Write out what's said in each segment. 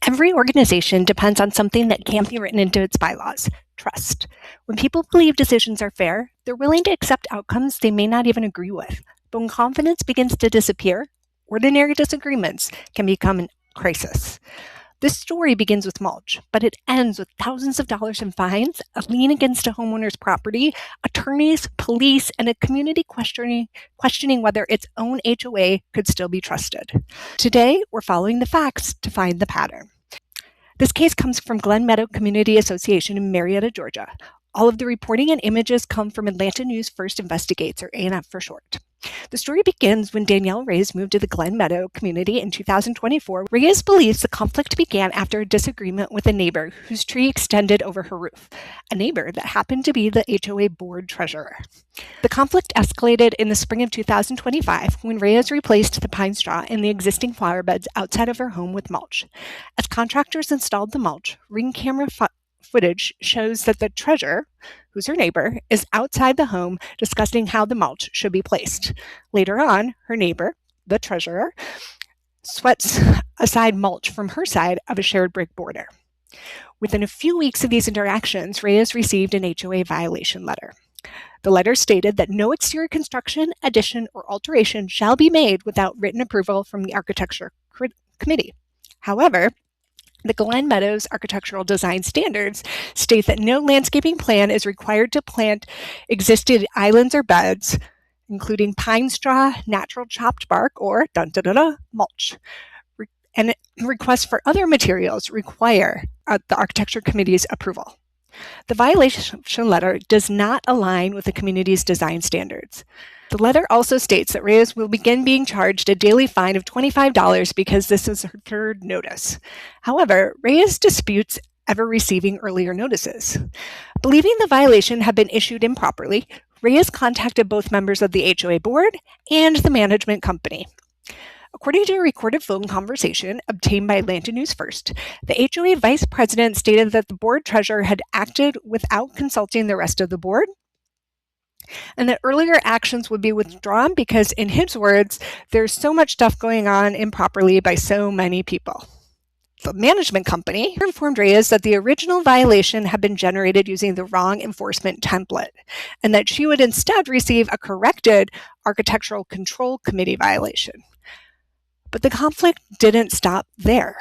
Every organization depends on something that can't be written into its bylaws: trust. When people believe decisions are fair, they're willing to accept outcomes they may not even agree with. But when confidence begins to disappear, ordinary disagreements can become a crisis. This story begins with mulch, but it ends with thousands of dollars in fines, a lien against a homeowner's property, attorneys, police, and a community questioning whether its own HOA could still be trusted. Today, we're following the facts to find the pattern. This case comes from Glen Meadow Community Association in Marietta, Georgia. All of the reporting and images come from Atlanta News First Investigates, or ANF for short. The story begins when Danielle Reyes moved to the Glen Meadow community in 2024. Reyes believes the conflict began after a disagreement with a neighbor whose tree extended over her roof, a neighbor that happened to be the HOA board treasurer. The conflict escalated in the spring of 2025 when Reyes replaced the pine straw in the existing flower beds outside of her home with mulch. As contractors installed the mulch, ring camera footage shows that the treasurer, who's her neighbor, is outside the home discussing how the mulch should be placed. Later on, her neighbor, the treasurer, sweats aside mulch from her side of a shared brick border. Within a few weeks of these interactions, Reyes received an HOA violation letter. The letter stated that no exterior construction, addition, or alteration shall be made without written approval from the Architecture Committee. However, the Glen Meadows Architectural Design Standards state that no landscaping plan is required to plant existing islands or beds, including pine straw, natural chopped bark, or mulch. And requests for other materials require the Architecture Committee's approval. The violation letter does not align with the community's design standards. The letter also states that Reyes will begin being charged a daily fine of $25 because this is her third notice. However, Reyes disputes ever receiving earlier notices. Believing the violation had been issued improperly, Reyes contacted both members of the HOA board and the management company. According to a recorded phone conversation obtained by Atlanta News First, the HOA vice president stated that the board treasurer had acted without consulting the rest of the board, and that earlier actions would be withdrawn because, in his words, there's so much stuff going on improperly by so many people. The management company informed Reyes that the original violation had been generated using the wrong enforcement template, and that she would instead receive a corrected Architectural Control Committee violation. But the conflict didn't stop there.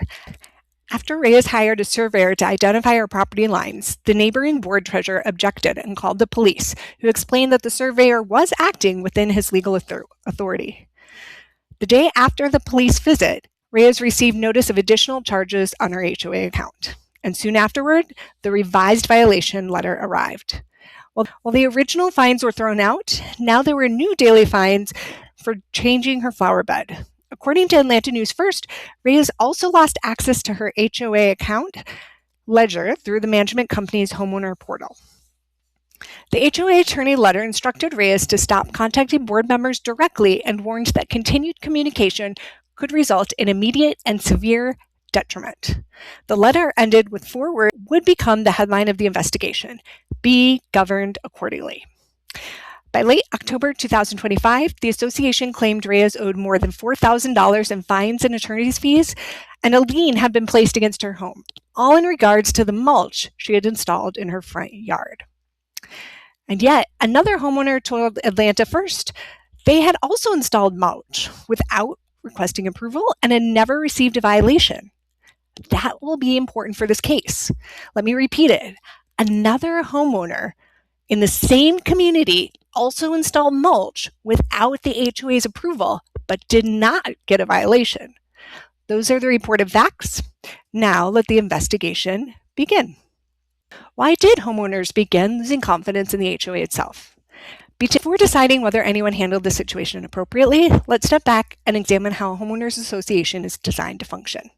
After Reyes hired a surveyor to identify her property lines, the neighboring board treasurer objected and called the police, who explained that the surveyor was acting within his legal authority. The day after the police visit, Reyes received notice of additional charges on her HOA account, and soon afterward, the revised violation letter arrived. While the original fines were thrown out, now there were new daily fines for changing her flower bed. According to Atlanta News First, Reyes also lost access to her HOA account ledger through the management company's homeowner portal. The HOA attorney letter instructed Reyes to stop contacting board members directly and warned that continued communication could result in immediate and severe detriment. The letter ended with 4 words that would become the headline of the investigation: "Be governed accordingly." By late October 2025, the association claimed Reyes owed more than $4,000 in fines and attorney's fees, and a lien had been placed against her home, all in regards to the mulch she had installed in her front yard. And yet, another homeowner told Atlanta First they had also installed mulch without requesting approval and had never received a violation. That will be important for this case. Let me repeat it. Another homeowner in the same community also installed mulch without the HOA's approval, but did not get a violation. Those are the reported facts. Now let the investigation begin. Why did homeowners begin losing confidence in the HOA itself? Before deciding whether anyone handled the situation appropriately, let's step back and examine how a homeowners association is designed to function.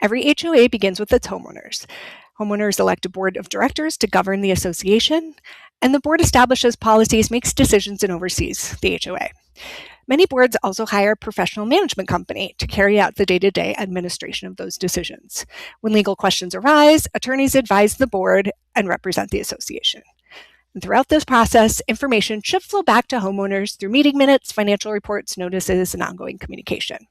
Every HOA begins with its homeowners. Homeowners elect a board of directors to govern the association, and the board establishes policies, makes decisions, and oversees the HOA. Many boards also hire a professional management company to carry out the day-to-day administration of those decisions. When legal questions arise, attorneys advise the board and represent the association. And throughout this process, information should flow back to homeowners through meeting minutes, financial reports, notices, and ongoing communication.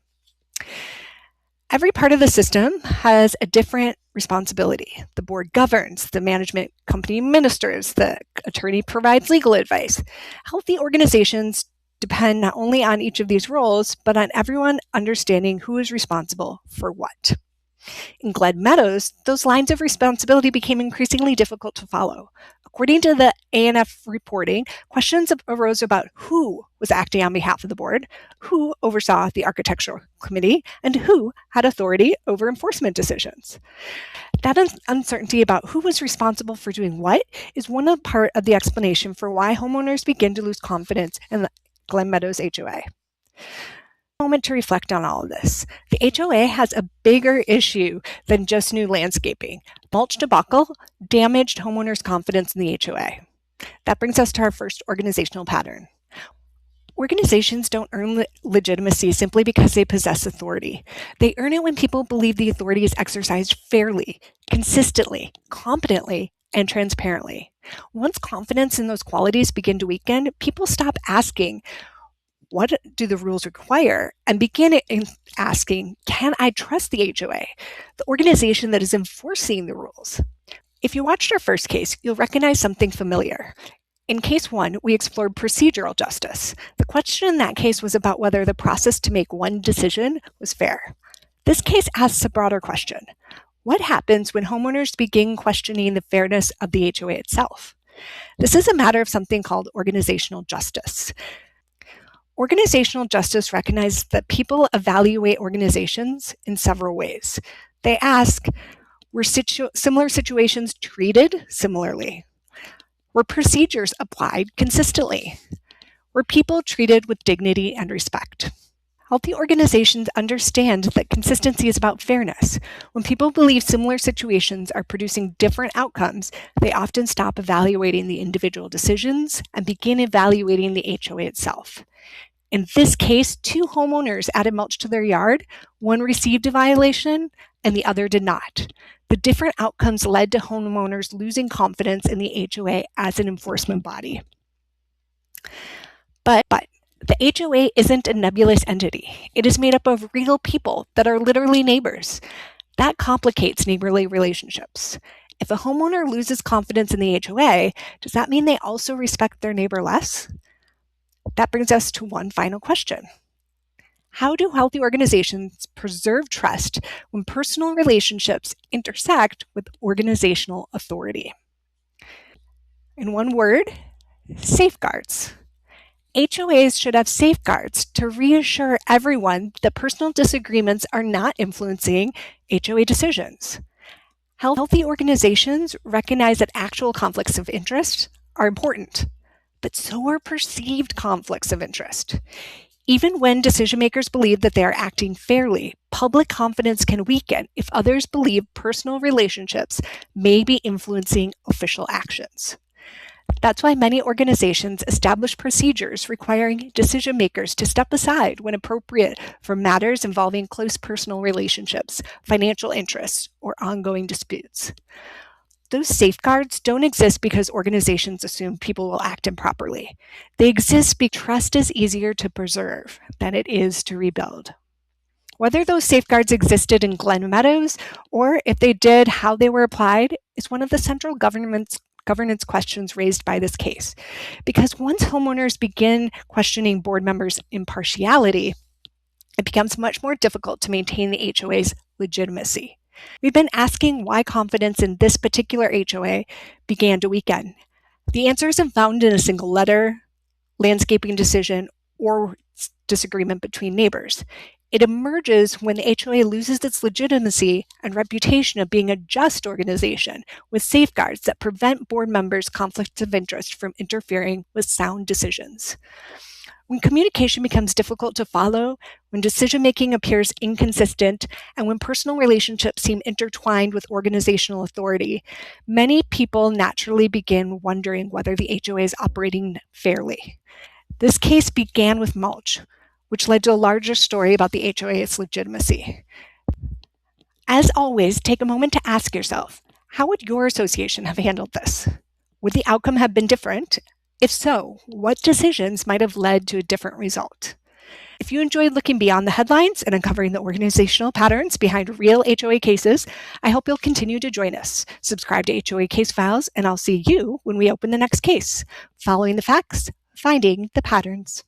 Every part of the system has a different responsibility. The board governs, the management company administers, the attorney provides legal advice. Healthy organizations depend not only on each of these roles, but on everyone understanding who is responsible for what. In Glen Meadows, those lines of responsibility became increasingly difficult to follow. According to the ANF reporting, questions arose about who was acting on behalf of the board, who oversaw the architectural committee, and who had authority over enforcement decisions. That uncertainty about who was responsible for doing what is one part of the explanation for why homeowners begin to lose confidence in the Glen Meadows HOA. Moment to reflect on all of this. The HOA has a bigger issue than just new landscaping. Mulch debacle damaged homeowners' confidence in the HOA. That brings us to our first organizational pattern. Organizations don't earn legitimacy simply because they possess authority. They earn it when people believe the authority is exercised fairly, consistently, competently, and transparently. Once confidence in those qualities begin to weaken, people stop asking, what do the rules require? And begin asking, can I trust the HOA, the organization that is enforcing the rules? If you watched our first case, you'll recognize something familiar. In case 1, we explored procedural justice. The question in that case was about whether the process to make one decision was fair. This case asks a broader question. What happens when homeowners begin questioning the fairness of the HOA itself? This is a matter of something called organizational justice. Organizational justice recognizes that people evaluate organizations in several ways. They ask, were similar situations treated similarly? Were procedures applied consistently? Were people treated with dignity and respect? Healthy organizations understand that consistency is about fairness. When people believe similar situations are producing different outcomes, they often stop evaluating the individual decisions and begin evaluating the HOA itself. In this case, 2 homeowners added mulch to their yard. One received a violation and the other did not. The different outcomes led to homeowners losing confidence in the HOA as an enforcement body. But the HOA isn't a nebulous entity. It is made up of real people that are literally neighbors. That complicates neighborly relationships. If a homeowner loses confidence in the HOA, does that mean they also respect their neighbor less? That brings us to one final question. How do healthy organizations preserve trust when personal relationships intersect with organizational authority? In one word, safeguards. HOAs should have safeguards to reassure everyone that personal disagreements are not influencing HOA decisions. Healthy organizations recognize that actual conflicts of interest are important, but so are perceived conflicts of interest. Even when decision makers believe that they are acting fairly, public confidence can weaken if others believe personal relationships may be influencing official actions. That's why many organizations establish procedures requiring decision makers to step aside when appropriate for matters involving close personal relationships, financial interests, or ongoing disputes. Those safeguards don't exist because organizations assume people will act improperly. They exist because trust is easier to preserve than it is to rebuild. Whether those safeguards existed in Glen Meadows, or if they did, how they were applied, is one of the central governance questions raised by this case. Because once homeowners begin questioning board members' impartiality, it becomes much more difficult to maintain the HOA's legitimacy. We've been asking why confidence in this particular HOA began to weaken. The answer isn't found in a single letter, landscaping decision, or disagreement between neighbors. It emerges when the HOA loses its legitimacy and reputation of being a just organization with safeguards that prevent board members' conflicts of interest from interfering with sound decisions. When communication becomes difficult to follow, when decision-making appears inconsistent, and when personal relationships seem intertwined with organizational authority, many people naturally begin wondering whether the HOA is operating fairly. This case began with mulch, which led to a larger story about the HOA's legitimacy. As always, take a moment to ask yourself, how would your association have handled this? Would the outcome have been different? If so, what decisions might have led to a different result? If you enjoyed looking beyond the headlines and uncovering the organizational patterns behind real HOA cases, I hope you'll continue to join us. Subscribe to HOA Case Files, and I'll see you when we open the next case. Following the facts, finding the patterns.